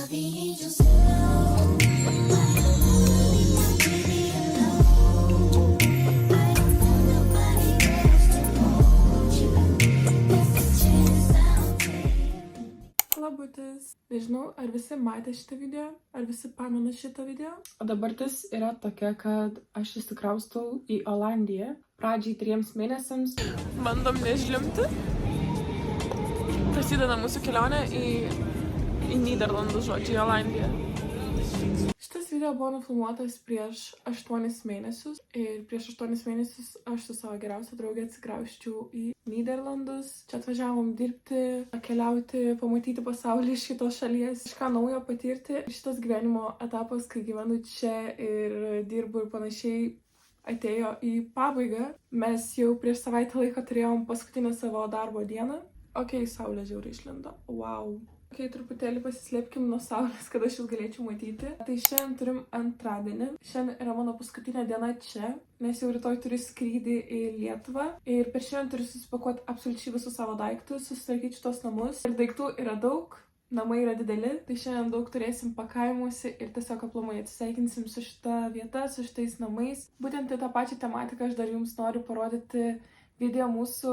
the angels know. Labutis. Nežinau, ar visi matė šitą video, ar visi pamena šitą video. O dabartis yra tokia, kad aš įsikraustau į Olandiją. Pradžiai 3 mėnesiams. Bandom nežliumti. Prasideda mūsų kelionė į Nyderlandus, žodžiu, į Olandiją. Šitas video buvo nufilmuotas prieš 8 mėnesius. Ir prieš 8 mėnesius aš su savo geriausia draugė atsikrausčiau į Nyderlandus. Čia atvažiavom dirbti, keliauti, pamatyti pasaulį iš kitos šalies, kažką naujo patirti. Šitas gyvenimo etapas, kai gyvenu čia ir dirbu ir panašiai, atėjo į pabaigą. Mes jau prieš savaitę laiko turėjom paskutinę savo darbo dieną. Ok, saulė žiauriai išlindo. Wow. Ok, truputėlį pasislėpkim nuo saulės, kad aš jūs galėčiau matyti. Tai šiandien turim antradienį. Šiandien yra mano paskutinė diena čia, nes jau rytoj turiu skrydį į Lietuvą. Ir per šiandien turiu susipakuoti absoliučiai visus savo daiktus, susitvarkyti šitos namus. Ir daiktų yra daug, namai yra dideli. Tai šiandien daug turėsim pakavimuose ir tiesiog aplamai atsisveikinsim su šita vieta, su šitais namais. Būtent į tą pačią tematiką aš dar jums noriu parodyti video mūsų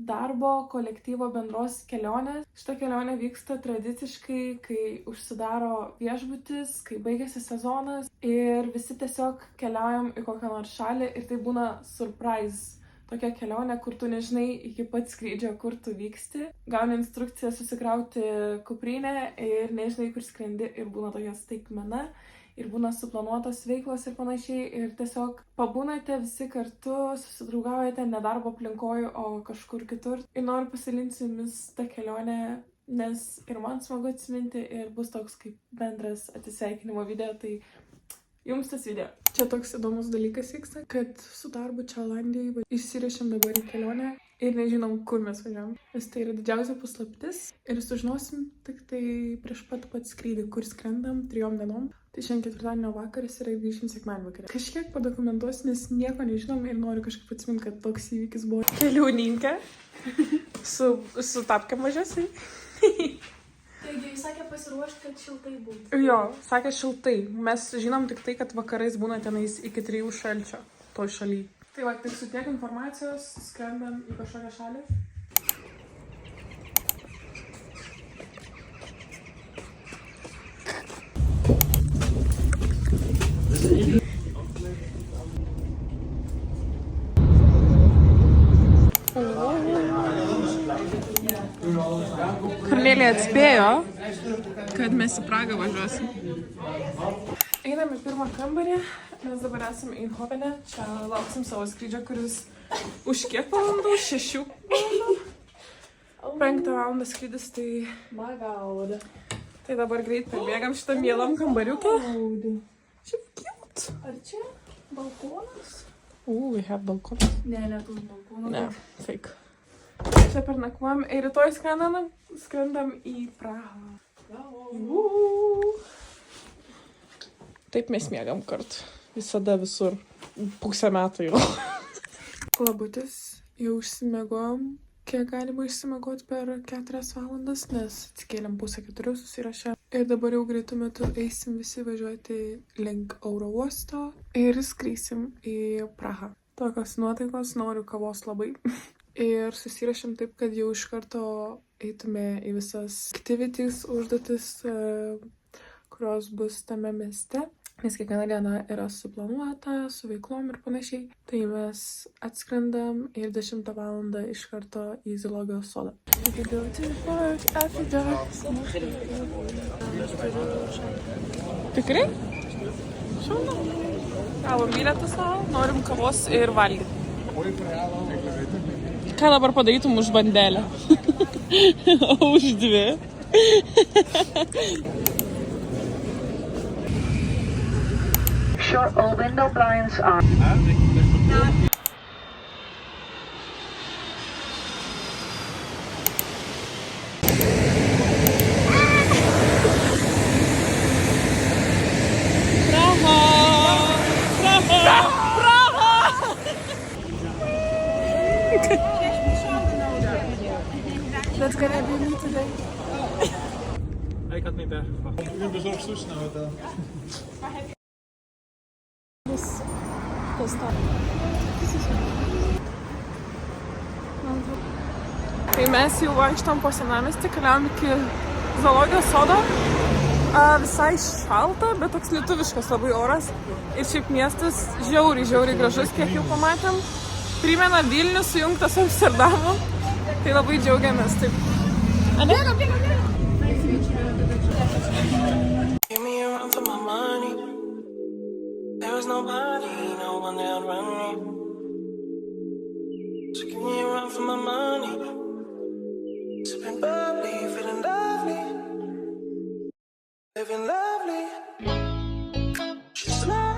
darbo kolektyvo bendros kelionės. Šita kelionė vyksta tradiciškai, kai užsidaro viešbutis, kai baigėsi sezonas ir visi tiesiog keliaujam į kokią nors šalį ir tai būna surprise. Tokia kelionė, kur tu nežinai iki pat skrydžio, kur tu vyksti. Gauni instrukciją susikrauti kuprinę ir nežinai, kur skrendi ir būna tokia staigmena. Ir būna suplanuotos veiklos ir panašiai. Ir tiesiog pabūnate visi kartu, susidraugaujate ne darbo aplinkoje, o kažkur kitur. Ir noriu pasidalinti su jumis tą kelionę, nes ir man smagu atsiminti ir bus toks kaip bendras atsisveikinimo video. Tai jums tas video. Čia toks įdomus dalykas vyksta, kad su darbu čia Olandijai išsirišim dabar į kelionę ir nežinom, kur mes važiavam. Nes tai yra didžiausia paslaptis ir sužinosim tik tai prieš pat skrydį, kur skrendam 3 dienom. Tai šiandien 4-dienio vakaras yra ir grįšim sekmadienį vakarą. Kažkiek padokumentuosiu, nes nieko nežinom ir noriu kažkaip atsiminti, kad toks įvykis buvo. Keliauninkė su tapkėm mažiausiai. Taigi, jis sakė pasiruošti, kad šiltai būtų. Jo, sakė šiltai. Mes žinom tik tai, kad vakarais būna tenais iki 3 šalčio toj šaly. Tai va, tik su tiek informacijos skrendam į kažkokią šalį. Kornelija atspėjo, kad mes į Pragą važiuosim. Einam į pirmą kambarį, mes dabar esam Eindhovene. Čia lauksim savo skrydžio, kuris už kiek valandų? 6 valandų? 5 valandą skrydis, tai... Tai dabar greit pabėgam šitą mielam kambariuką. Šiaip cute. Ar čia balkonas? We have balkonas. Ne, neturi balkono. Ne, fake. Čia pernakvojam ir rytoj skrendam į Prahą. Taip mes miegam kartu. Visada visur. Pusę metų jau. Labutis. Jau užsimiegojom. Kiek galima išsimiegoti per 4 valandas, nes atsikėlėm 3:30 susirašę. Ir dabar jau greitų metų eisim visi važiuoti link oro uosto ir skrisim į Prahą. Tokios nuotaikos, noriu kavos labai. Ir susirašėm taip, kad jau iš karto eitume į visas activities, užduotis, kurios bus tame mieste. Nes kiekviena diena yra suplanuota, su veiklom ir panašiai. Tai mes atskrendam ir 10 valandą iš karto į zoologijos sodą. Tikrai? Šaunu. Gavom bilietą savo, norim kavos ir valgyti. Ką dabar padarytum už bandelę? O už 2? Sure, all window blinds are. That's gonna be me today. I got me back. U bezorgt sushi naar hotel. Tai mes jau vaikštom po senamiestį, keliavom iki zoologijos sodo. Visai šalta, bet toks lietuviškas labai oras. Ir šiaip miestas žiauriai gražus, kiek jau pamatėm. Primena Vilnių sujungtas su Amsterdamu. Tai labai džiaugiamės taip. Give me a run for my money. There is nobody, no one that run me. So give me a run for my money. Sipping bubbly, feeling lovely. Living lovely. She's lovely.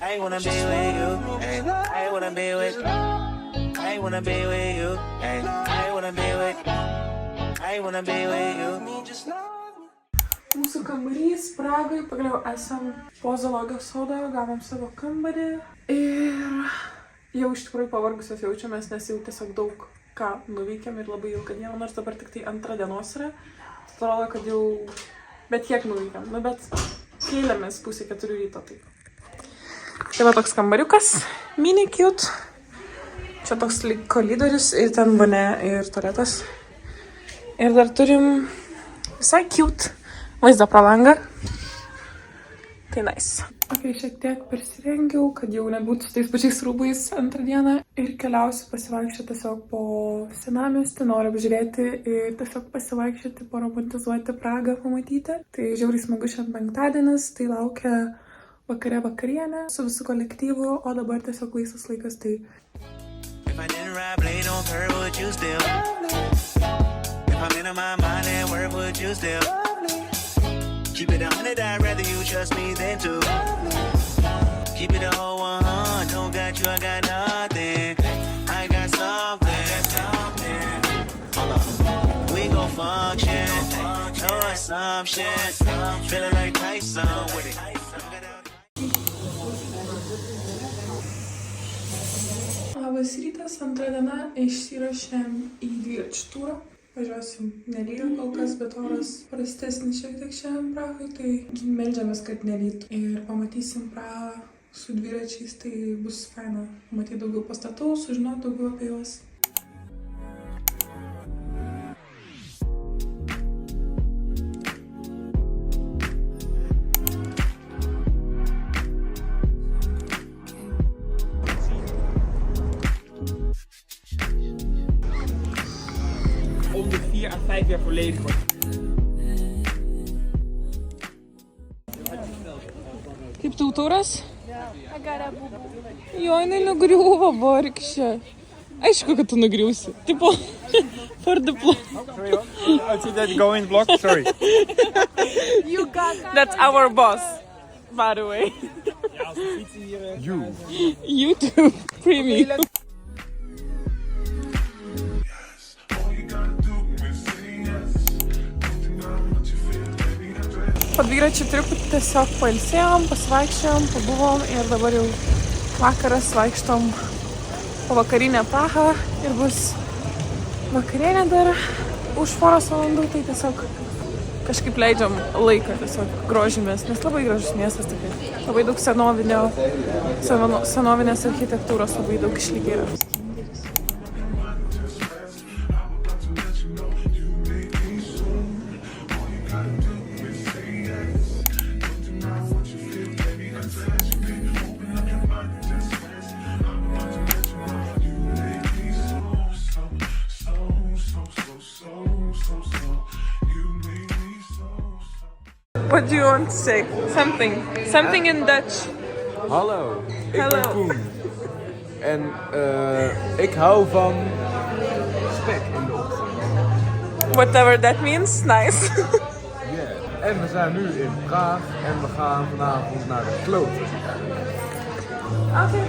I wanna be with you. Ay, I wanna be with you. I wanna be with you. Ay, I wanna be with you. I wanna be with you. Me just love me. Mūsų kambarys Pragoj, pagaliau esam po zoologijos sodo, gavom savo kambarį. Ir jau iš tikrųjų pavargusios jaučiamės, nes jau tiesiog daug ką nuveikėm ir labai ilgą dieną, nors dabar tik tai 2 dienos yra. Atrodo, kad jau bet kiek nuveikėm, nu bet kėlėmės 3:30 ryto. Tai va toks kambariukas, mini cute. Čia toks lyg koridorius ir ten vane ir tualetas. Ir dar turim visai cute vaizdą pro langą. Tai nice. Ok, šiek tiek persirengiau, kad jau nebūtų su tais pačiais rūbais 2 dieną. Ir keliausiu pasivaikščioti tiesiog po senamiestį, noriu apžiūrėti ir tiesiog pasivaikščioti, paromantizuoti Pragą, pamatyti. Tai žiauriai smagu šiandien 5-dienis, tai laukia vakarienė su visu kolektyvu, o dabar tiesiog laisvas laikas, tai... If I didn't ride blade on curve, would you still? If I'm in my mind and work, would you still? Keep it 100, I'd rather you trust me than to. Keep it a whole 100, don't got you, I got nothing. I got something. Hold on. We gon' function, no assumption. Feeling like Tyson with it. Labas rytas, 2 diena, išsiruošėm į dviračių turą. Važiuosim nelyja kol kas, bet oras prastesnis šiek tiek šiandien Prahoj, tai meldžiamės, kad nelytų. Ir pamatysim Prahą su dviračiais, tai bus faina matyti daugiau pastatų, sužinoti daugiau apie juos. Om de 4 à 5 jaar volledig wordt. Kaip tau turas? Jo, jinai nugriuvo, vargšė. Aišku, kad tu nugriusi. Tipo, for the plot. Sorry hoor. Oh, did that go in block? Sorry. That's our boss, by the way. Ja, als de fietsen hier... YouTube Premium. Po dviračių truputį tiesiog pailsėjom, pasivaikščiojom, pabuvom ir dabar jau vakaras vaikštom po vakarinę Prahą ir bus vakarienė dar už 4 valandų, tai tiesiog kažkaip leidžiam laiką, tiesiog grožimės, nes labai gražus miestas tikrai. Labai daug senovinės architektūros, labai daug išlikę yra. What do you want to say? Something in Dutch. Hallo, ik Hallo. ben Koen. En ik hou van spek in de ochtend. Whatever that means, nice. Yeah. En we zijn nu in Praag en we gaan vanavond naar de kloten. Okay.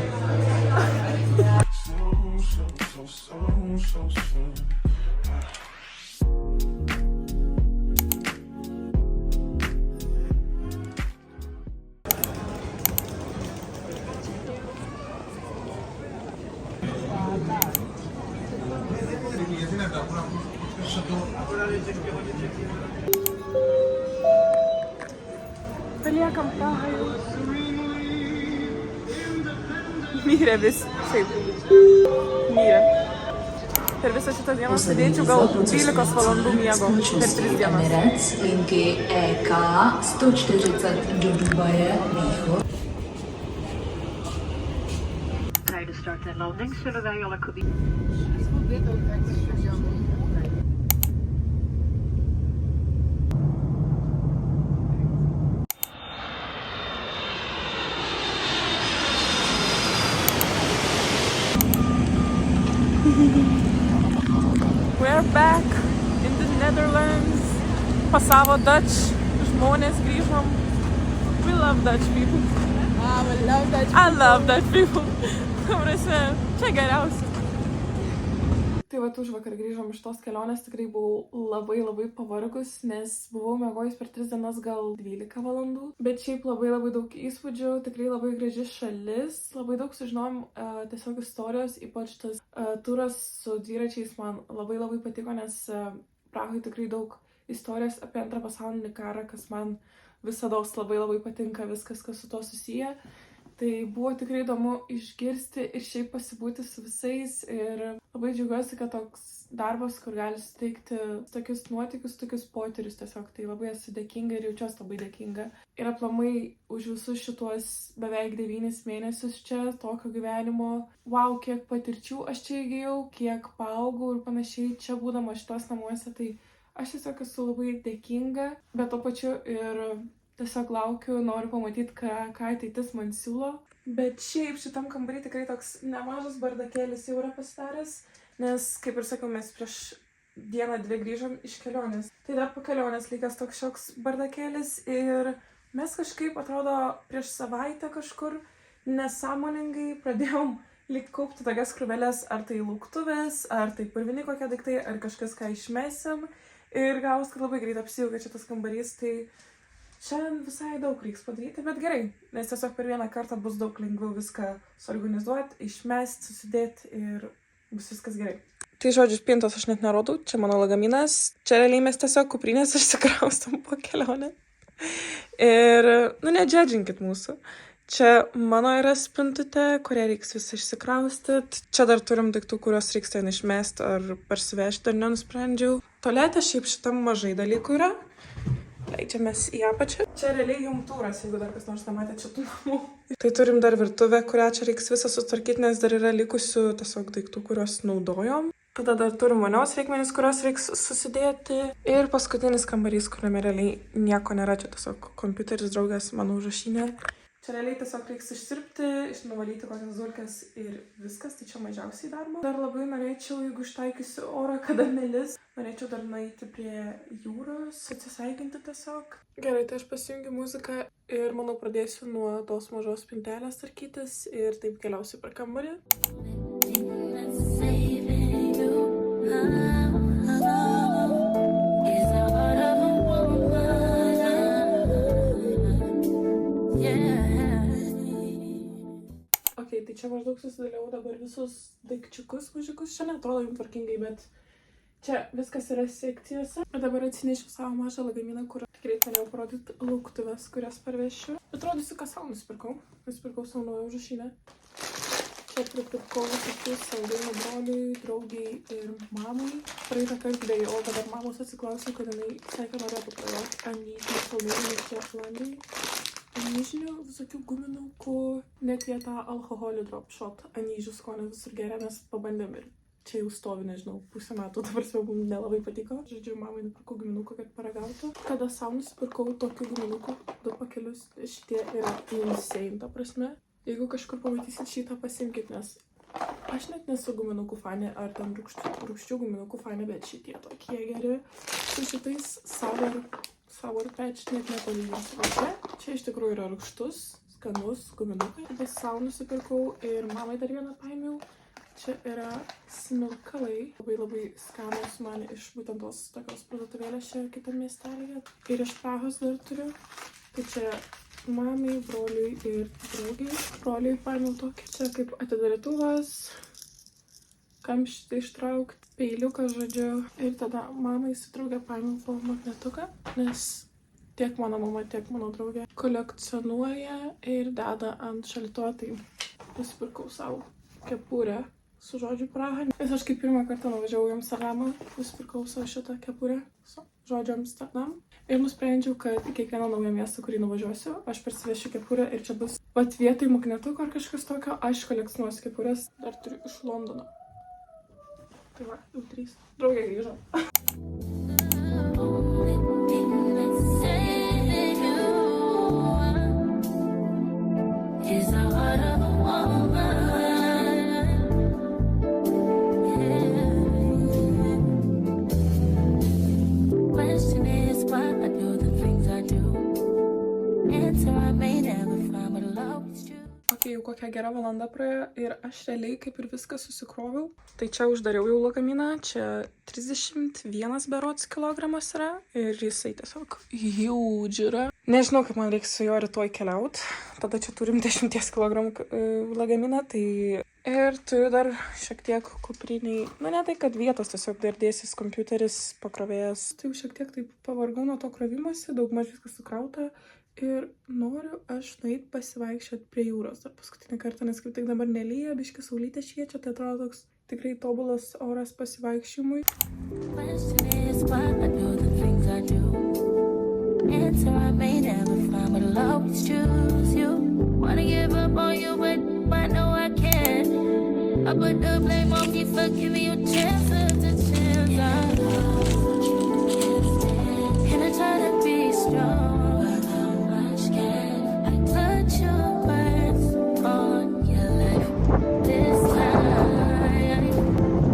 Paliekam Prahą jau. Myrė vis. Šiaip. Myrė. Per visą šitą dieną sudėčiau gal 12 valandų miego per 3 dienas. Emirates linky EK 140 do Dubaje východ. Tijdens start en landing zullen wij alle cabines... We're back in the Netherlands. Pasavo Dutch žmonės grįžom. We love Dutch people. I love Dutch people. Prasme, čia geriausia. Tai va, už vakar grįžom iš tos kelionės, tikrai buvau labai pavargus, nes buvau miegojus per 3 dienas gal 12 valandų. Bet šiaip labai daug įspūdžių, tikrai labai graži šalis, labai daug sužinom tiesiog istorijos, ypač tas turas su dviračiais man labai patiko, nes Prahoj tikrai daug istorijos apie Antrą pasaulinį karą, kas man visados labai patinka, viskas, kas su to susiję. Tai buvo tikrai įdomu išgirsti ir šiaip pasibūti su visais ir labai džiaugiuosi, kad toks darbas, kur gali suteikti tokius nuotykius, tokius potyrius tiesiog, tai labai esu dėkinga ir jaučiuosi labai dėkinga. Ir aplamai už visus šituos beveik 9 mėnesius čia, tokio gyvenimo, wow, kiek patirčių aš čia įgijau, kiek paaugau ir panašiai čia būdama šitos namuose, tai aš tiesiog esu labai dėkinga, bet to pačiu ir tiesiog laukiu, noriu pamatyti, ką ateitis man siūlo. Bet šiaip šitam kambarį tikrai toks nemažas bardakėlis jau yra pasidaręs, nes, kaip ir sakiau, mes prieš 1-2 grįžom iš kelionės. Tai dar po kelionės likęs toks šioks bardakėlis ir mes kažkaip, atrodo, prieš savaitę kažkur nesąmoningai pradėjom lyg kaupti tokias krūvelės, ar tai lauktuvės, ar tai purvini kokie daiktai, ar kažkas, ką išmesim. Ir gavus, kad labai greit apsijaukė šitas kambarys, tai šiandien visai daug reiks padaryti, bet gerai, nes tiesiog per vieną kartą bus daug lengviau viską suorganizuoti, išmesti, susidėti ir bus viskas gerai. Tai žodžiu, spintos aš net nerodau, čia mano lagaminas, čia realiai mes tiesiog kuprinės išsikraustam po kelionę. Ir, nedžedžinkit mūsų. Čia mano yra spintutė, kurią reiks visą išsikraustyti. Čia dar turim daiktų, kuriuos reiks ten išmesti ar parsivežti, dar nenusprendžiau. Tualetė šiaip šitam mažai dalykų yra. Leidžiamės į apačią. Čia realiai jum tūras, jeigu dar kas nors nematė čia tų namų. Tai turim dar virtuvę, kurią čia reiks visą sutvarkyti, nes dar yra likusių tiesiog daiktų, kuriuos naudojom. Tada dar turim vonios reikmenis, kuriuos reiks susidėti. Ir paskutinis kambarys, kuriame realiai nieko nėra, čia tiesiog kompiuteris, draugės, mano užrašinė. Čia realiai tiesiog reiks išsirpti, išnuvalyti kokias dulkes ir viskas, tai čia mažiausiai darbo. Dar labai norėčiau, jeigu ištaikysiu orą, kada nelis, norėčiau dar nueiti prie jūros, atsisveikinti tiesiog. Gerai, tai aš pasijungiu muziką ir manau pradėsiu nuo tos mažos spintelės tvarkytis ir taip keliausiu per kambarį. Tai čia maždaug susidėliau dabar visus daikčiukus, mažiukus. Čia neatrodo jums tvarkingai, bet čia viskas yra sekcijose. Ir dabar atsinešiu savo mažą lagaminą, kur tikrai norėjau parodyti lauktuvės, kurias parvešiu. Atrodysiu, ką savo nusipirkau. Nusipirkau savo naują užrašinę. Čia pripirkau visus saldainių broliui, draugiai ir mamai. Praeitą kartą dėjau, dabar mamos atsiklausiau, kad jinai sakė, norėtų prajuoti anyžinių saldainių čia Flandijai. Anyžinių visokių guminukų, net jie tą alkoholį drop shot anyžių skonį visur geria, mes pabandėm ir čia jau stovi, nežinau, pusę metų, dabar mums nelabai patiko. Žodžiu, mamai nupirkau guminukų, kad paragautų. Tada savo nusipirkau tokių guminukų, 2 pakelius, šitie yra insane, ta prasme. Jeigu kažkur pamatysit šitą, pasimkit, nes aš net nesu guminukų fanė, ar ten rūgščių guminukų fanė, bet šitie tokie geri. Su šitais Sour Patch net nepalyginsiu. Čia iš tikrųjų yra rūgštus, skanus guminukai. Vis savo nusipirkau ir mamai dar vieną paėmiau. Čia yra smilkalai. Labai skanus man iš būtent tos tokios parduotuvėlės čia kitam miestelėje. Ir iš Prahos dar turiu. Tai čia mamai, broliui ir draugiai. Broliui paėmiau tokį. Čia kaip atidarytuvas. Kamštį ištraukti, peiliuką, žodžiu. Ir tada mamai su draugė paėmiau po magnetuką, nes tiek mano mama, tiek mano draugė kolekcionuoja ir deda ant šaldytuvo, tai nusipirkau savo kepurę su žodžiu Praha. Nes aš kaip pirmą kartą nuvažiavau į Amsterdamą, nusipirkau savo šitą kepurę su žodžiu Amsterdam. Ir nusprendžiau, kad į kiekvieną naują miestą, kurį nuvažiuosiu, aš parsivešiu kepurę ir čia bus vat vietoj magnetuko ar kažkas tokio, aš kolekcionuosiu kepurės, dar turiu iš Londono. Tai va, jau 3. Draugė grįžo. Is the heart of a woman. Question is why I do the things I do. Answer I may never find, but love is true. Ok, jau kokia gera valanda praėjo ir aš realiai kaip ir viską susikroviau. Tai čia uždariau jau lagaminą, čia 31 berods kilogramas yra ir jisai tiesiog huge yra. Nežinau, kaip man reiks su juo rytoj keliaut. Tada čia turim 10 kg lagaminą, tai ir turiu dar šiek tiek kupriniai. Nu, ne tai, kad vietos tiesiog dar dėsis kompiuteris, pakrovėjas. Tai jau šiek tiek taip pavargau nuo to krovimosi, daugmaž viskas sukrauta. Ir noriu aš nueit pasivaikščiot prie jūros dar paskutinį kartą, nes kaip tik dabar nelyja, biški saulytė šviečia, tai atrodo toks tikrai tobulas oras pasivaikščiojimui. Question is why I do the things I do. Answer I may never find, but I'll always choose you. Wanna give up on you, but I know I can't. I put the blame on me for giving you chances to chance. And I try to be strong, but how much can I touch your words on your life this time?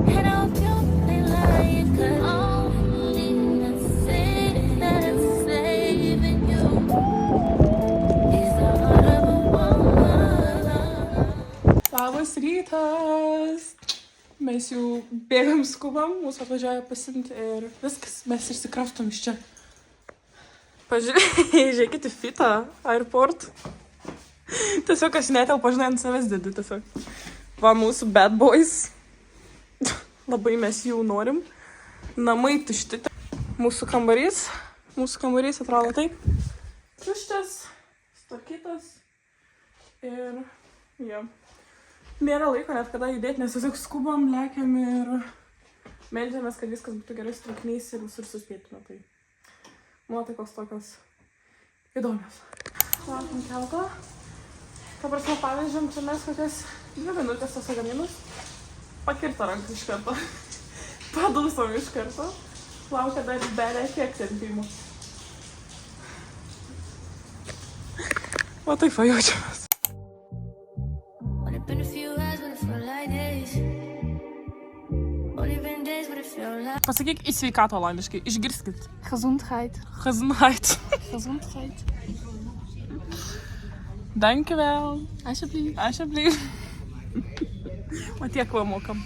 And I hope you ain't lying, 'cause only the thing that is saving you is the heart of a woman. Labas rytas! Mes jau bėgam skubam, mūsų atvažiuoja pasimti ir viskas, mes išsikraftom iš čia. Žiūrėkite fitą, airport. Tiesiog aš netelpu, žinai, ant savęs dedu tiesiog. Va, mūsų bad boys. Labai mes jų norim. Namai tušti. Mūsų kambarys atrodo taip. Tuščias, statytas. Ir, jo. Nėra laiko net kada judėti, nes tiesiog skubam, lekiam ir meldžiamės, kad viskas būtų gerai su traukiniais ir visur suspėtume. Tai nuotaikos tokios įdomios. Laukiam kelto. Ta prasme, pavyzdžiui, čia mes kokias 2 minutės tos lagaminus. Pakirta ranką iš karto. Padūsom iš karto. Laukia dar belė kiek tempimų. Va taip va jaučiamės. Only been a few hours, but it felt like days. Only been days, but it felt like Pasakyk į sveikatą olandiškai, išgirskit. Gezondheid. Gezondheid. Gezondheid. Dankjewel. Alsjeblieft. Alsjeblieft. Va tiek va mokam.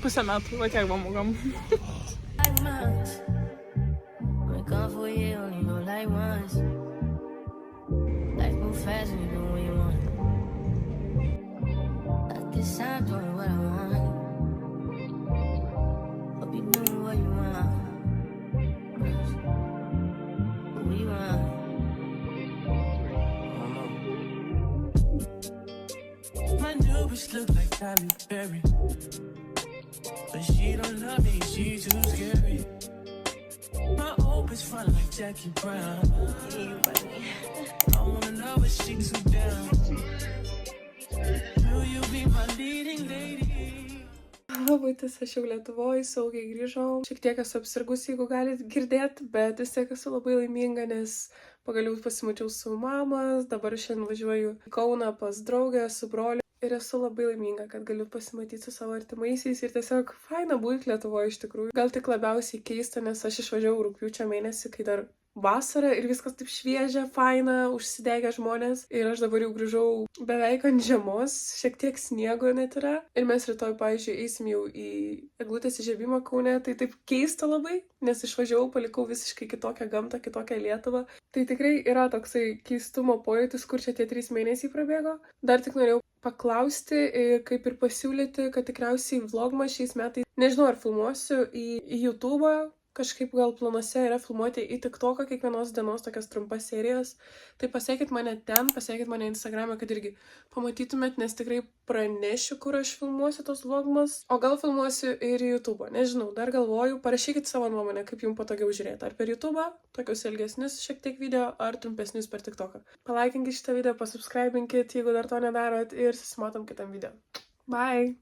Pusę metų, va tiek va mokam. months. Been gone for a year, only know like once. Life move fast when you do what you want. At this time, doing what I want. Hope you doing what you want. What we want. My new bitch look like Tyler Perry, but she don't love me, she too scary. My old bitch front like Jackie Brown. I wanna know if she too down. Will you be my leading lady? Labaitis, aš jau Lietuvoje saugiai grįžau. Šiek tiek esu apsirgus, jeigu galit girdėti, bet vis tiek esu labai laiminga, nes pagaliau pasimačiau su mamas, dabar šiandien važiuoju į Kauną pas draugę, su broliu. Ir esu labai laiminga, kad galiu pasimatyti su savo artimaisiais ir tiesiog faina būti Lietuvoje iš tikrųjų. Gal tik labiausiai keista, nes aš išvažiavau rugpjūčio mėnesį, kai dar vasara ir viskas taip šviežia, faina, užsidegę žmonės. Ir aš dabar jau grįžau beveik ant žiemos, šiek tiek sniego net yra. Ir mes rytoj, pavyzdžiui, eisim jau į eglutės įžiebimą Kaune. Tai taip keista labai, nes išvažiavau, palikau visiškai kitokią gamtą, kitokią Lietuvą. Tai tikrai yra toksai keistumo pojūtis, kur čia tie 3 mėnesiai prabėgo. Dar tik norėjau paklausti ir kaip ir pasiūlyti, kad tikriausiai vlogmas šiais metais, nežinau ar filmuosiu į YouTube'ą, kažkaip gal planuose yra filmuoti į TikToką kiekvienos dienos tokias trumpas serijas. Tai pasiekit mane ten, pasiekit mane Instagram'e, kad irgi pamatytumėt, nes tikrai pranešiu, kur aš filmuosiu tos vlogmas. O gal filmuosiu ir į YouTube'ą, nežinau, dar galvoju. Parašykit savo nuomonę, kaip jums patogiau žiūrėti. Ar per YouTube'ą, tokius ilgesnius šiek tiek video, ar trumpesnius per TikToką. Palaikinkit šitą video, pasubscribinkit, jeigu dar to nedarot ir susimatom kitam video. Bye!